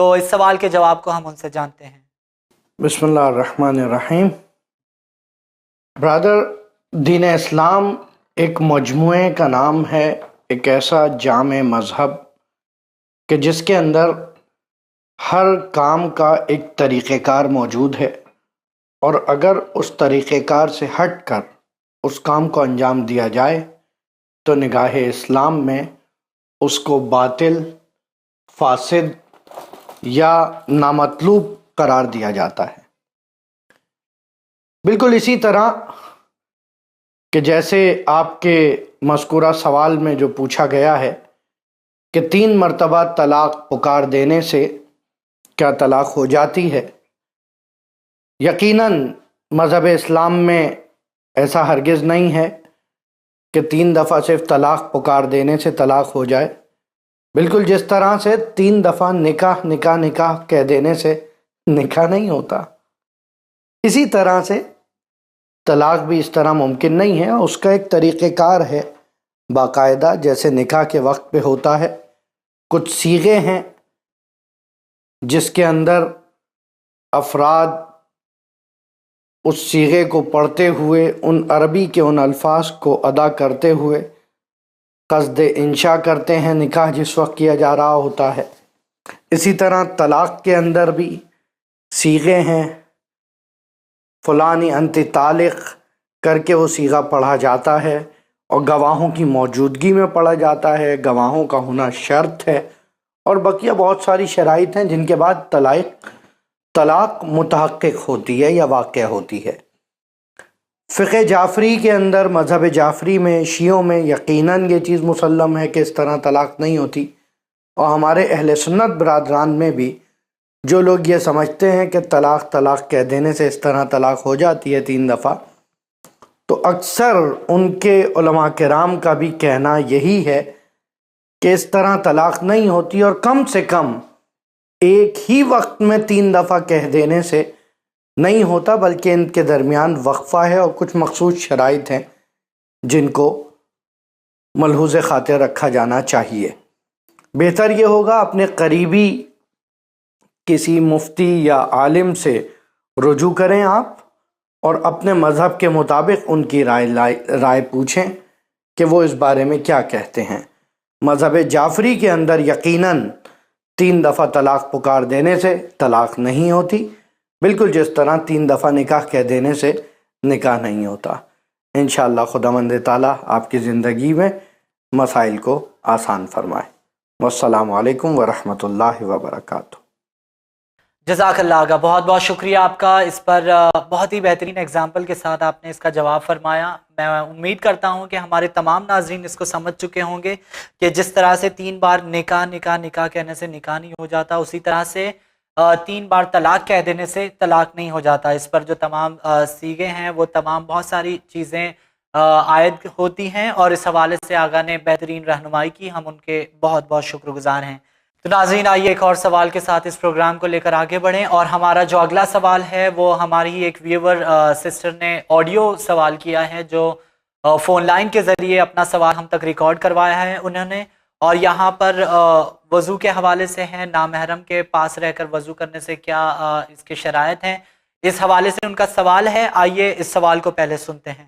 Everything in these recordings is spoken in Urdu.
تو اس سوال کے جواب کو ہم ان سے جانتے ہیں۔ بسم اللہ الرحمن الرحیم۔ برادر، دین اسلام ایک مجموعے کا نام ہے، ایک ایسا جامع مذہب کہ جس کے اندر ہر کام کا ایک طریقہ کار موجود ہے، اور اگر اس طریقہ کار سے ہٹ کر اس کام کو انجام دیا جائے تو نگاہ اسلام میں اس کو باطل، فاسد یا نامطلوب قرار دیا جاتا ہے۔ بالکل اسی طرح کہ جیسے آپ کے مذکورہ سوال میں جو پوچھا گیا ہے کہ 3 مرتبہ طلاق پکار دینے سے کیا طلاق ہو جاتی ہے، یقیناً مذہب اسلام میں ایسا ہرگز نہیں ہے کہ 3 دفعہ صرف طلاق پکار دینے سے طلاق ہو جائے۔ بالکل جس طرح سے 3 دفعہ نکاح نکاح نکاح کہہ دینے سے نکاح نہیں ہوتا، اسی طرح سے طلاق بھی اس طرح ممکن نہیں ہے۔ اس کا ایک طریقہ کار ہے باقاعدہ، جیسے نکاح کے وقت پہ ہوتا ہے۔ کچھ صیغے ہیں جس کے اندر افراد اس صیغے کو پڑھتے ہوئے ان عربی کے ان الفاظ کو ادا کرتے ہوئے قصد انشاء کرتے ہیں نکاح جس وقت کیا جا رہا ہوتا ہے۔ اسی طرح طلاق کے اندر بھی صیغے ہیں، فلانی انت طالق کر کے وہ صیغہ پڑھا جاتا ہے، اور گواہوں کی موجودگی میں پڑھا جاتا ہے، گواہوں کا ہونا شرط ہے، اور بقیہ بہت ساری شرائط ہیں جن کے بعد طلاق متحقق ہوتی ہے یا واقع ہوتی ہے۔ فقہ جعفری کے اندر، مذہب جعفری میں، شیعوں میں یقیناً یہ چیز مسلم ہے کہ اس طرح طلاق نہیں ہوتی، اور ہمارے اہل سنت برادران میں بھی جو لوگ یہ سمجھتے ہیں کہ طلاق کہہ دینے سے اس طرح طلاق ہو جاتی ہے 3 دفعہ، تو اکثر ان کے علماء کرام کا بھی کہنا یہی ہے کہ اس طرح طلاق نہیں ہوتی، اور کم سے کم ایک ہی وقت میں 3 دفعہ کہہ دینے سے نہیں ہوتا، بلکہ ان کے درمیان وقفہ ہے اور کچھ مخصوص شرائط ہیں جن کو ملحوظ خاطر رکھا جانا چاہیے۔ بہتر یہ ہوگا اپنے قریبی کسی مفتی یا عالم سے رجوع کریں آپ، اور اپنے مذہب کے مطابق ان کی رائے پوچھیں کہ وہ اس بارے میں کیا کہتے ہیں۔ مذہب جعفری کے اندر یقیناً 3 دفعہ طلاق پکار دینے سے طلاق نہیں ہوتی، بالکل جس طرح 3 دفعہ نکاح کہہ دینے سے نکاح نہیں ہوتا۔ انشاءاللہ خداوند تعالیٰ آپ کی زندگی میں مسائل کو آسان فرمائے۔ والسلام علیکم ورحمۃ اللہ وبرکاتہ۔ جزاک اللہ آقا، بہت بہت شکریہ آپ کا، اس پر بہت ہی بہترین اگزامپل کے ساتھ آپ نے اس کا جواب فرمایا۔ میں امید کرتا ہوں کہ ہمارے تمام ناظرین اس کو سمجھ چکے ہوں گے کہ جس طرح سے 3 بار نکاح نکاح نکاح کہنے سے نکاح نہیں ہو جاتا، اسی طرح سے 3 بار طلاق کہہ دینے سے طلاق نہیں ہو جاتا۔ اس پر جو تمام صیغے ہیں وہ تمام بہت ساری چیزیں عائد ہوتی ہیں، اور اس حوالے سے آقا نے بہترین رہنمائی کی، ہم ان کے بہت بہت شکر گزار ہیں۔ تو ناظرین، آئیے ایک اور سوال کے ساتھ اس پروگرام کو لے کر آگے بڑھیں، اور ہمارا جو اگلا سوال ہے وہ ہماری ہی ایک ویور سسٹر نے آڈیو سوال کیا ہے، جو فون لائن کے ذریعے اپنا سوال ہم تک ریکارڈ کروایا ہے انہوں نے، اور یہاں پر وضو کے حوالے سے ہیں، نامحرم کے پاس رہ کر وضو کرنے سے کیا اس کے شرائط ہیں، اس حوالے سے ان کا سوال ہے۔ آئیے اس سوال کو پہلے سنتے ہیں۔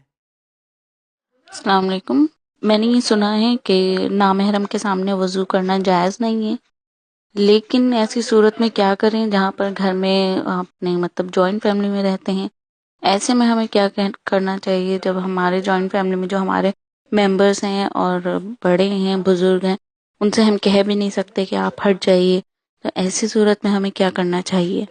السلام علیکم۔ میں نے یہ سنا ہے کہ نامحرم کے سامنے وضو کرنا جائز نہیں ہے، لیکن ایسی صورت میں کیا کریں جہاں پر گھر میں اپنے جوائنٹ فیملی میں رہتے ہیں، ایسے میں ہمیں کیا کرنا چاہیے جب ہمارے جوائنٹ فیملی میں جو ہمارے ممبرس ہیں اور بڑے ہیں، بزرگ ہیں، ان سے ہم کہہ بھی نہیں سکتے کہ آپ ہٹ جائیے، تو ایسی صورت میں ہمیں کیا کرنا چاہیے؟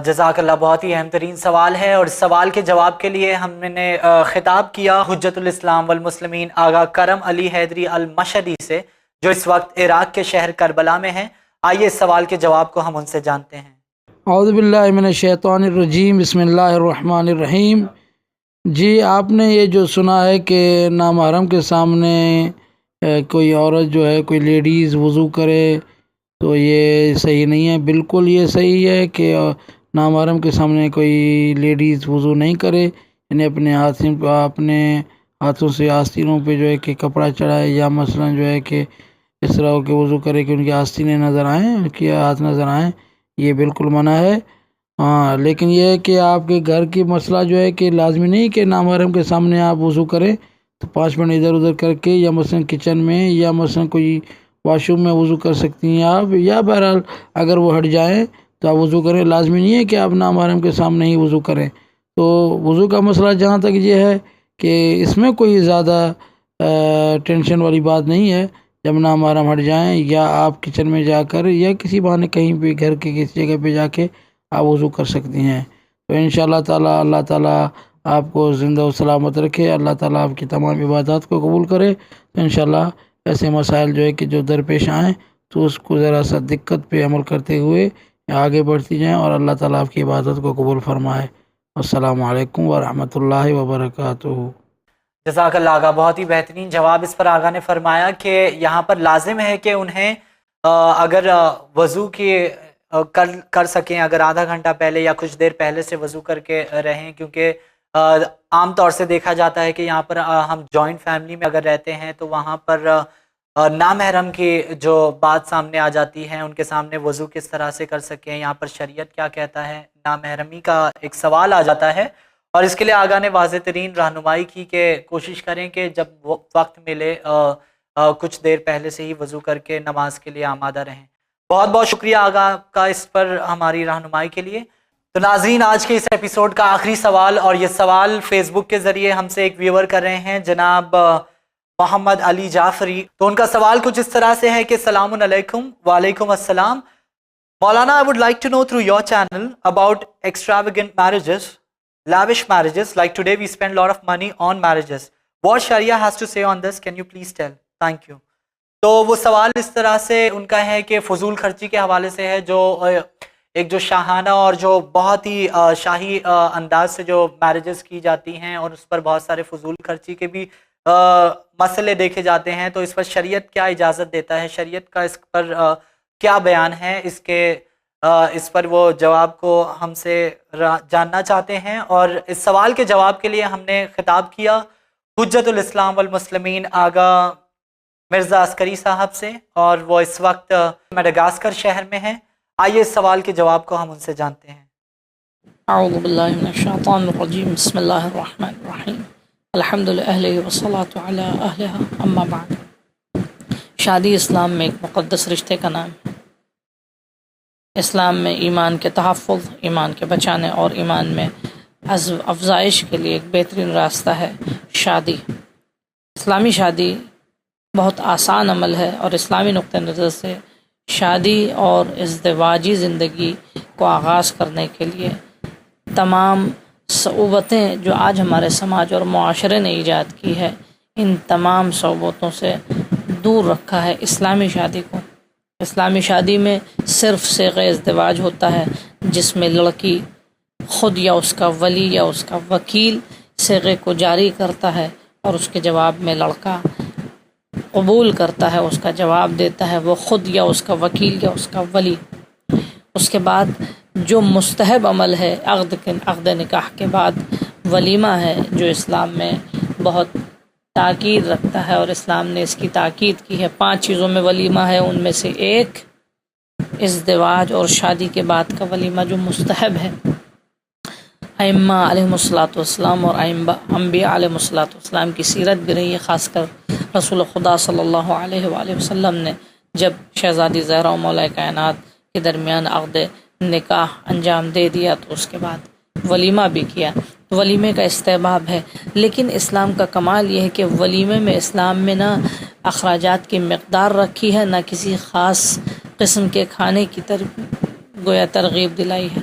جزاک اللہ، بہت ہی اہم ترین سوال ہے، اور اس سوال کے جواب کے لیے ہم نے خطاب کیا حجت الاسلام والمسلمین آغا کرم علی حیدری المشہدی سے، جو اس وقت عراق کے شہر کربلا میں ہیں۔ آئیے اس سوال کے جواب کو ہم ان سے جانتے ہیں۔ اعوذ باللہ من الشیطان الرجیم، بسم اللہ الرحمن الرحیم۔ جی، آپ نے یہ جو سنا ہے کہ نامحرم کے سامنے کوئی عورت جو ہے، کوئی لیڈیز وضو کرے تو یہ صحیح نہیں ہے۔ بالکل یہ صحیح ہے کہ نامحرم کے سامنے کوئی لیڈیز وضو نہیں کرے، یعنی اپنے ہاتھوں سے آستینوں پہ جو ہے کہ کپڑا چڑھائے، یا مثلا جو ہے کہ اس طرح ہو کہ وضو کرے کہ ان کی آستینیں نظر آئیں، ان کے ہاتھ نظر آئیں، یہ بالکل منع ہے۔ ہاں، لیکن یہ ہے کہ آپ کے گھر کی مسئلہ جو ہے کہ لازمی نہیں کہ نامحرم کے سامنے آپ وضو کریں، تو 5 منٹ ادھر ادھر کر کے، یا مثلا کچن میں، یا مثلا کوئی واش روم میں وضو کر سکتی ہیں آپ، یا بہرحال اگر وہ ہٹ جائیں تو آپ وضو کریں۔ لازمی نہیں ہے کہ آپ نامحرم کے سامنے ہی وضو کریں۔ تو وضو کا مسئلہ جہاں تک یہ ہے کہ اس میں کوئی زیادہ ٹینشن والی بات نہیں ہے۔ جب نامحرم ہٹ جائیں، یا آپ کچن میں جا کر، یا کسی بہانے کہیں پہ گھر کے کسی جگہ پہ جا کے آپ وضو کر سکتی ہیں۔ تو انشاءاللہ تعالیٰ اللہ تعالیٰ آپ کو زندہ و سلامت رکھے، اللہ تعالیٰ آپ کی تمام عبادات کو قبول کرے۔ تو انشاءاللہ ایسے مسائل جو ہے کہ جو درپیش آئیں تو اس کو ذرا سا دقت پہ عمل کرتے ہوئے آگے بڑھتی جائیں، اور اللہ تعالیٰ آپ کی عبادت کو قبول فرمائے۔ السلام علیکم ورحمۃ اللہ وبرکاتہ۔ جزاک اللہ آغا، بہت ہی بہترین جواب اس پر آغا نے فرمایا کہ یہاں پر لازم ہے کہ انہیں اگر وضو کی کر سکیں، اگر آدھا گھنٹہ پہلے یا کچھ دیر پہلے سے وضو کر کے رہیں، کیونکہ عام طور سے دیکھا جاتا ہے کہ یہاں پر ہم جوائنٹ فیملی میں اگر رہتے ہیں تو وہاں پر نامحرم کی جو بات سامنے آ جاتی ہے، ان کے سامنے وضو کس طرح سے کر سکیں، یہاں پر شریعت کیا کہتا ہے، نامحرمی کا ایک سوال آ جاتا ہے، اور اس کے لیے آغا نے واضح ترین رہنمائی کی کہ کوشش کریں کہ جب وقت ملے کچھ دیر پہلے سے ہی وضو کر کے نماز کے لیے آمادہ رہیں۔ بہت بہت شکریہ آغا کا اس پر ہماری رہنمائی کے لیے۔ تو ناظرین، آج کے اس ایپیسوڈ کا آخری سوال، اور یہ سوال فیس بک کے ذریعے ہم سے ایک ویور کر رہے ہیں، جناب محمد علی جعفری۔ تو ان کا سوال کچھ اس طرح سے ہے کہ السلام علیکم۔ وعلیکم السلام مولانا، I would like to know through your channel about extravagant marriages, lavish marriages, like today we spend a lot of money on marriages. What Sharia has to say on this? Can you please tell? Thank you. تو وہ سوال اس طرح سے ان کا ہے کہ فضول خرچی کے حوالے سے ہے، جو ایک جو شاہانہ اور جو بہت ہی شاہی انداز سے جو میرجز کی جاتی ہیں، اور اس پر بہت سارے فضول خرچی کے بھی مسئلے دیکھے جاتے ہیں، تو اس پر شریعت کیا اجازت دیتا ہے، شریعت کا اس پر کیا بیان ہے، اس پر وہ جواب کو ہم سے جاننا چاہتے ہیں۔ اور اس سوال کے جواب کے لیے ہم نے خطاب کیا حجت الاسلام والمسلمین آغا مرزا عسکری صاحب سے، اور وہ اس وقت میڈاگاسکر شہر میں ہیں۔ آئیے اس سوال کے جواب کو ہم ان سے جانتے ہیں۔ اعوذ باللہ من الشیطان الرجیم، بسم اللہ الرحمن الرحیم، الحمد للہ والصلاة علی اہلہا، اما بعد۔ شادی اسلام میں ایک مقدس رشتے کا نام ہے۔ اسلام میں ایمان کے تحفظ، ایمان کے بچانے اور ایمان میں افزائش کے لیے ایک بہترین راستہ ہے شادی۔ اسلامی شادی بہت آسان عمل ہے، اور اسلامی نقطہ نظر سے شادی اور ازدواجی زندگی کو آغاز کرنے کے لیے تمام صعوبتیں جو آج ہمارے سماج اور معاشرے نے ایجاد کی ہے، ان تمام صعوبتوں سے دور رکھا ہے اسلامی شادی کو۔ اسلامی شادی میں صرف صیغہ ازدواج ہوتا ہے، جس میں لڑکی خود یا اس کا ولی یا اس کا وکیل صیغے کو جاری کرتا ہے، اور اس کے جواب میں لڑکا قبول کرتا ہے، اس کا جواب دیتا ہے وہ خود یا اس کا وکیل یا اس کا ولی۔ اس کے بعد جو مستحب عمل ہے عقد نکاح کے بعد ولیمہ ہے، جو اسلام میں بہت تاکید رکھتا ہے، اور اسلام نے اس کی تاکید کی ہے۔ 5 چیزوں میں ولیمہ ہے، ان میں سے ایک ازدواج اور شادی کے بعد کا ولیمہ جو مستحب ہے۔ ائمہ علیہم الصلوۃ والسلام اور انبیاء علیہم الصلوۃ والسلام کی سیرت بھی رہی ہے، خاص کر رسول خدا صلی اللہ علیہ وآلہ وسلم نے جب شہزادی زہرا و مولا کائنات کے درمیان عقد نکاح انجام دے دیا تو اس کے بعد ولیمہ بھی کیا۔ ولیمے کا استحباب ہے، لیکن اسلام کا کمال یہ ہے کہ ولیمے میں اسلام میں نہ اخراجات کی مقدار رکھی ہے، نہ کسی خاص قسم کے کھانے کی گویا ترغیب دلائی ہے،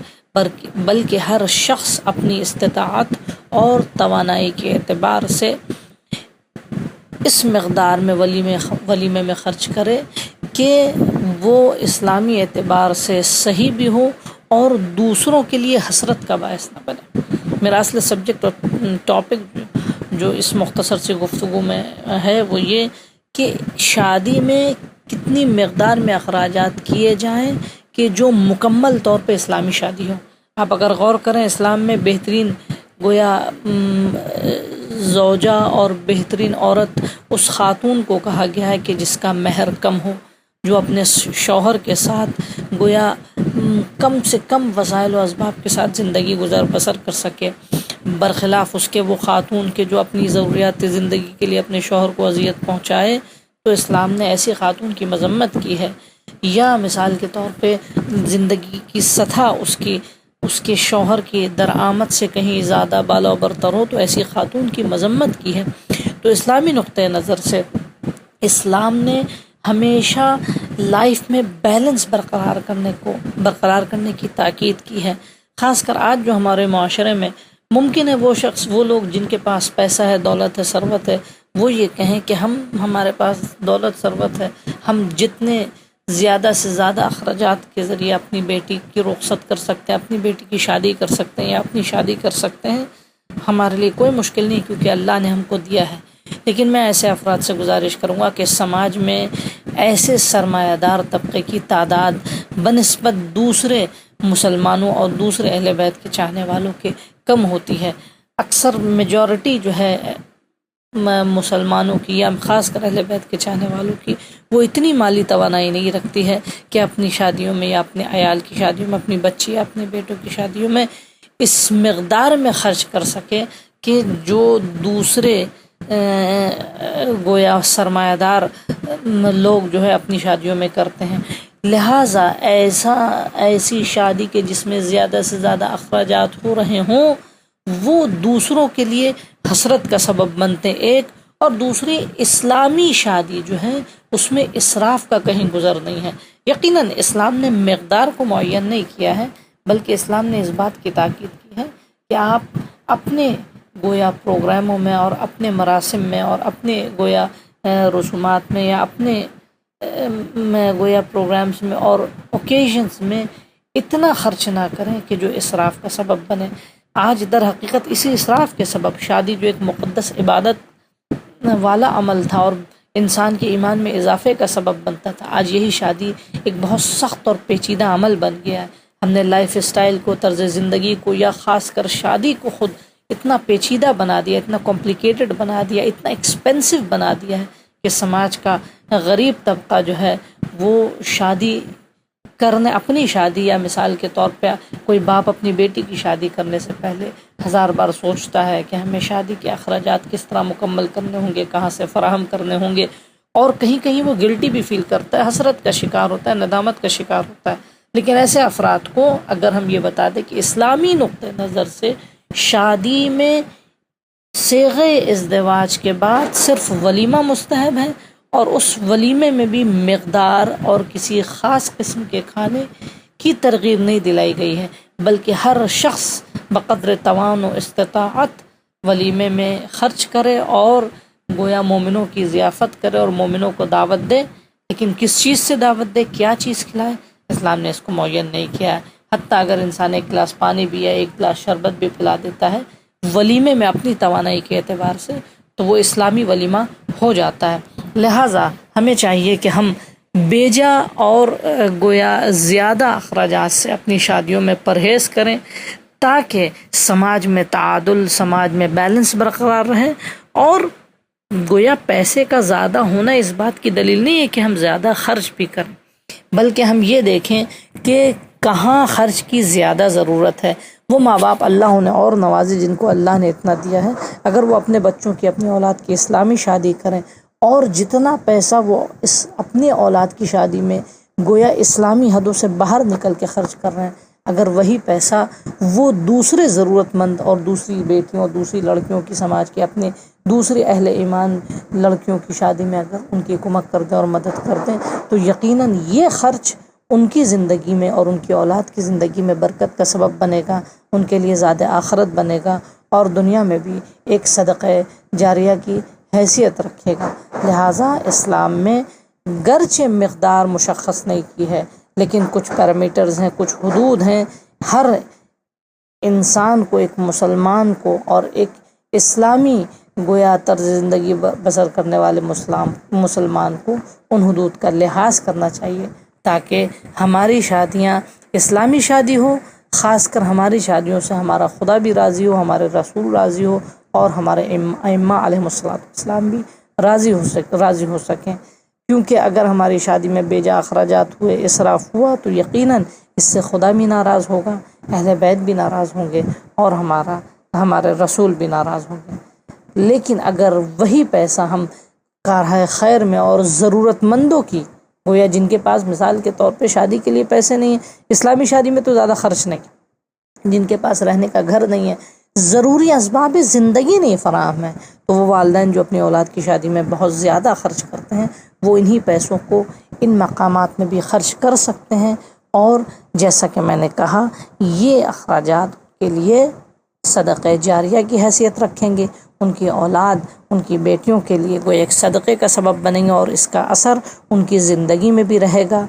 بلکہ ہر شخص اپنی استطاعت اور توانائی کے اعتبار سے اس مقدار میں ولیمے میں خرچ کرے کہ وہ اسلامی اعتبار سے صحیح بھی ہو اور دوسروں کے لیے حسرت کا باعث نہ بنے۔ میرا اصل سبجیکٹ اور ٹاپک جو اس مختصر سی گفتگو میں ہے وہ یہ کہ شادی میں کتنی مقدار میں اخراجات کیے جائیں کہ جو مکمل طور پہ اسلامی شادی ہو۔ آپ اگر غور کریں، اسلام میں بہترین گویا زوجہ اور بہترین عورت اس خاتون کو کہا گیا ہے کہ جس کا مہر کم ہو، جو اپنے شوہر کے ساتھ گویا کم سے کم وسائل و اسباب کے ساتھ زندگی گزر بسر کر سکے، برخلاف اس کے وہ خاتون کے جو اپنی ضروریات زندگی کے لیے اپنے شوہر کو اذیت پہنچائے، تو اسلام نے ایسی خاتون کی مذمت کی ہے۔ یا مثال کے طور پہ زندگی کی سطح اس کے شوہر کی درآمد سے کہیں زیادہ بالا و برتر ہو، تو ایسی خاتون کی مذمت کی ہے۔ تو اسلامی نقطۂ نظر سے اسلام نے ہمیشہ لائف میں بیلنس برقرار کرنے کی تاکید کی ہے۔ خاص کر آج جو ہمارے معاشرے میں ممکن ہے وہ لوگ جن کے پاس پیسہ ہے، دولت ہے، ثروت ہے، وہ یہ کہیں کہ ہمارے پاس دولت ثروت ہے، ہم جتنے زیادہ سے زیادہ اخراجات کے ذریعے اپنی بیٹی کی رخصت کر سکتے ہیں، اپنی بیٹی کی شادی کر سکتے ہیں یا اپنی شادی کر سکتے ہیں، ہمارے لیے کوئی مشکل نہیں، کیونکہ اللہ نے ہم کو دیا ہے۔ لیکن میں ایسے افراد سے گزارش کروں گا کہ سماج میں ایسے سرمایہ دار طبقے کی تعداد بنسبت دوسرے مسلمانوں اور دوسرے اہل بیت کے چاہنے والوں کے کم ہوتی ہے۔ اکثر میجورٹی جو ہے مسلمانوں کی یا خاص کر اہل بیت کے چاہنے والوں کی، وہ اتنی مالی توانائی نہیں رکھتی ہے کہ اپنی شادیوں میں یا اپنے عیال کی شادیوں میں، اپنی بچی یا اپنے بیٹوں کی شادیوں میں اس مقدار میں خرچ کر سکے کہ جو دوسرے گویا سرمایہ دار لوگ جو ہے اپنی شادیوں میں کرتے ہیں۔ لہٰذا ایسی شادی کے جس میں زیادہ سے زیادہ اخراجات ہو رہے ہوں، وہ دوسروں کے لیے حسرت کا سبب بنتے، ایک، اور دوسری اسلامی شادی جو ہے اس میں اسراف کا کہیں گزر نہیں ہے۔ یقیناً اسلام نے مقدار کو معین نہیں کیا ہے، بلکہ اسلام نے اس بات کی تاکید کی ہے کہ آپ اپنے گویا پروگراموں میں اور اپنے مراسم میں اور اپنے گویا رسومات میں یا اپنے گویا پروگرامز میں اور اوکیزنز میں اتنا خرچ نہ کریں کہ جو اسراف کا سبب بنے۔ آج در حقیقت اسی اسراف کے سبب شادی جو ایک مقدس عبادت والا عمل تھا اور انسان کے ایمان میں اضافے کا سبب بنتا تھا، آج یہی شادی ایک بہت سخت اور پیچیدہ عمل بن گیا ہے۔ ہم نے لائف اسٹائل کو، طرز زندگی کو یا خاص کر شادی کو خود اتنا پیچیدہ بنا دیا، اتنا کمپلیکیٹڈ بنا دیا، اتنا ایکسپینسو بنا دیا ہے کہ سماج کا غریب طبقہ جو ہے وہ شادی کرنے، اپنی شادی یا مثال کے طور پہ کوئی باپ اپنی بیٹی کی شادی کرنے سے پہلے 1000 بار سوچتا ہے کہ ہمیں شادی کے اخراجات کس طرح مکمل کرنے ہوں گے، کہاں سے فراہم کرنے ہوں گے، اور کہیں کہیں وہ گلٹی بھی فیل کرتا ہے، حسرت کا شکار ہوتا ہے، ندامت کا شکار ہوتا ہے۔ لیکن ایسے افراد کو اگر ہم یہ بتا دیں کہ اسلامی نقطہ نظر سے شادی میں صیغہ ازدواج کے بعد صرف ولیمہ مستحب ہے، اور اس ولیمے میں بھی مقدار اور کسی خاص قسم کے کھانے کی ترغیب نہیں دلائی گئی ہے، بلکہ ہر شخص بقدر توان و استطاعت ولیمے میں خرچ کرے اور گویا مومنوں کی ضیافت کرے اور مومنوں کو دعوت دے۔ لیکن کس چیز سے دعوت دے، کیا چیز کھلائے، اسلام نے اس کو معین نہیں کیا ہے۔ حتیٰ اگر انسان ایک گلاس پانی بھی یا ایک گلاس شربت بھی پلا دیتا ہے ولیمے میں اپنی توانائی کے اعتبار سے، تو وہ اسلامی ولیمہ ہو جاتا ہے۔ لہٰذا ہمیں چاہیے کہ ہم بیجا اور گویا زیادہ اخراجات سے اپنی شادیوں میں پرہیز کریں، تاکہ سماج میں تعادل، سماج میں بیلنس برقرار رہے، اور گویا پیسے کا زیادہ ہونا اس بات کی دلیل نہیں ہے کہ ہم زیادہ خرچ بھی کریں، بلکہ ہم یہ دیکھیں کہ کہاں خرچ کی زیادہ ضرورت ہے۔ وہ ماں باپ اللہ انہیں اور نوازے جن کو اللہ نے اتنا دیا ہے، اگر وہ اپنے بچوں کی، اپنی اولاد کی اسلامی شادی کریں اور جتنا پیسہ وہ اپنی اولاد کی شادی میں گویا اسلامی حدوں سے باہر نکل کے خرچ کر رہے ہیں، اگر وہی پیسہ وہ دوسرے ضرورت مند اور دوسری بیٹیوں اور دوسری لڑکیوں کی، سماج کے اپنے دوسرے اہل ایمان لڑکیوں کی شادی میں اگر ان کی کمک کر دیں اور مدد کر دیں، تو یقیناً یہ خرچ ان کی زندگی میں اور ان کی اولاد کی زندگی میں برکت کا سبب بنے گا، ان کے لیے زیادہ آخرت بنے گا، اور دنیا میں بھی ایک صدقہ جاریہ کی حیثیت رکھے گا۔ لہٰذا اسلام میں گرچہ مقدار مشخص نہیں کی ہے، لیکن کچھ پیرامیٹرز ہیں، کچھ حدود ہیں۔ ہر انسان کو، ایک مسلمان کو اور ایک اسلامی گویا طرز زندگی بسر کرنے والے مسلمان کو ان حدود کا لحاظ کرنا چاہیے، تاکہ ہماری شادیاں اسلامی شادی ہو، خاص کر ہماری شادیوں سے ہمارا خدا بھی راضی ہو، ہمارے رسول راضی ہو، اور ہمارے ائمہ علیہ السلام بھی راضی ہو سکیں، کیونکہ اگر ہماری شادی میں بے جا اخراجات ہوئے، اسراف ہوا، تو یقیناً اس سے خدا بھی ناراض ہوگا، اہل بیت بھی ناراض ہوں گے، اور ہمارے رسول بھی ناراض ہوں گے۔ لیکن اگر وہی پیسہ ہم کارہائے خیر میں اور ضرورت مندوں کی، گویا جن کے پاس مثال کے طور پہ شادی کے لیے پیسے نہیں ہیں، اسلامی شادی میں تو زیادہ خرچ نہیں، جن کے پاس رہنے کا گھر نہیں ہے، ضروری اسباب زندگی نہیں فراہم ہے، تو وہ والدین جو اپنی اولاد کی شادی میں بہت زیادہ خرچ کرتے ہیں، وہ انہی پیسوں کو ان مقامات میں بھی خرچ کر سکتے ہیں، اور جیسا کہ میں نے کہا یہ اخراجات کے لیے صدقہ جاریہ کی حیثیت رکھیں گے، ان کی اولاد، ان کی بیٹیوں کے لیے وہ ایک صدقے کا سبب بنیں گے، اور اس کا اثر ان کی زندگی میں بھی رہے گا،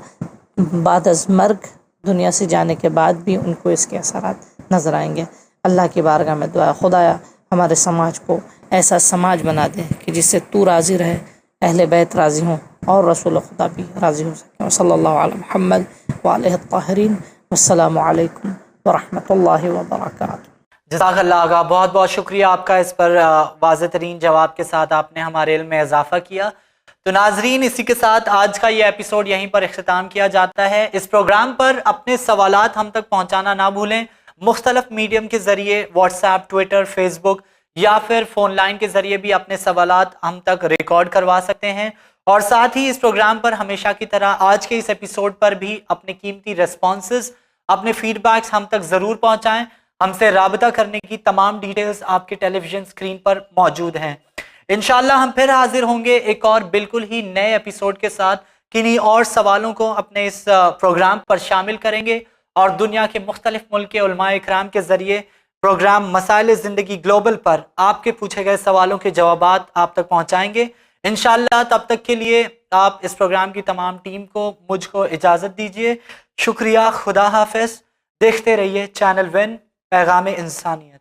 بعد از مرگ دنیا سے جانے کے بعد بھی ان کو اس کے اثرات نظر آئیں گے۔ اللہ کی بارگاہ میں دعا، خدایا ہمارے سماج کو ایسا سماج بنا دے کہ جس سے تو راضی رہے، اہل بیت راضی ہوں، اور رسول خدا بھی راضی ہو سکیں۔ صلی اللہ علی محمد وآلہ الطاہرین، والسلام علیکم ورحمۃ اللہ وبرکاتہ۔ جزاک اللہ آقا، بہت بہت شکریہ آپ کا، اس پر واضح ترین جواب کے ساتھ آپ نے ہمارے علم میں اضافہ کیا۔ تو ناظرین، اسی کے ساتھ آج کا یہ ایپیسوڈ یہیں پر اختتام کیا جاتا ہے۔ اس پروگرام پر اپنے سوالات ہم تک پہنچانا نہ بھولیں، مختلف میڈیم کے ذریعے، واٹس ایپ، ٹویٹر، فیس بک، یا پھر فون لائن کے ذریعے بھی اپنے سوالات ہم تک ریکارڈ کروا سکتے ہیں، اور ساتھ ہی اس پروگرام پر ہمیشہ کی طرح آج کے اس ایپیسوڈ پر بھی اپنے قیمتی ریسپانسز، اپنے فیڈ بیکس ہم تک ضرور پہنچائیں۔ ہم سے رابطہ کرنے کی تمام ڈیٹیلز آپ کے ٹیلی ویژن اسکرین پر موجود ہیں۔ انشاءاللہ ہم پھر حاضر ہوں گے ایک اور بالکل ہی نئے ایپیسوڈ کے ساتھ، کنہیں اور سوالوں کو اپنے اس پروگرام پر شامل کریں گے، اور دنیا کے مختلف ملک کے علماء اکرام کے ذریعے پروگرام مسائل زندگی گلوبل پر آپ کے پوچھے گئے سوالوں کے جوابات آپ تک پہنچائیں گے انشاءاللہ۔ تب تک کے لیے آپ اس پروگرام کی تمام ٹیم کو، مجھ کو اجازت دیجیے۔ شکریہ، خدا حافظ۔ دیکھتے رہیے چینل ون، پیغام انسانیت۔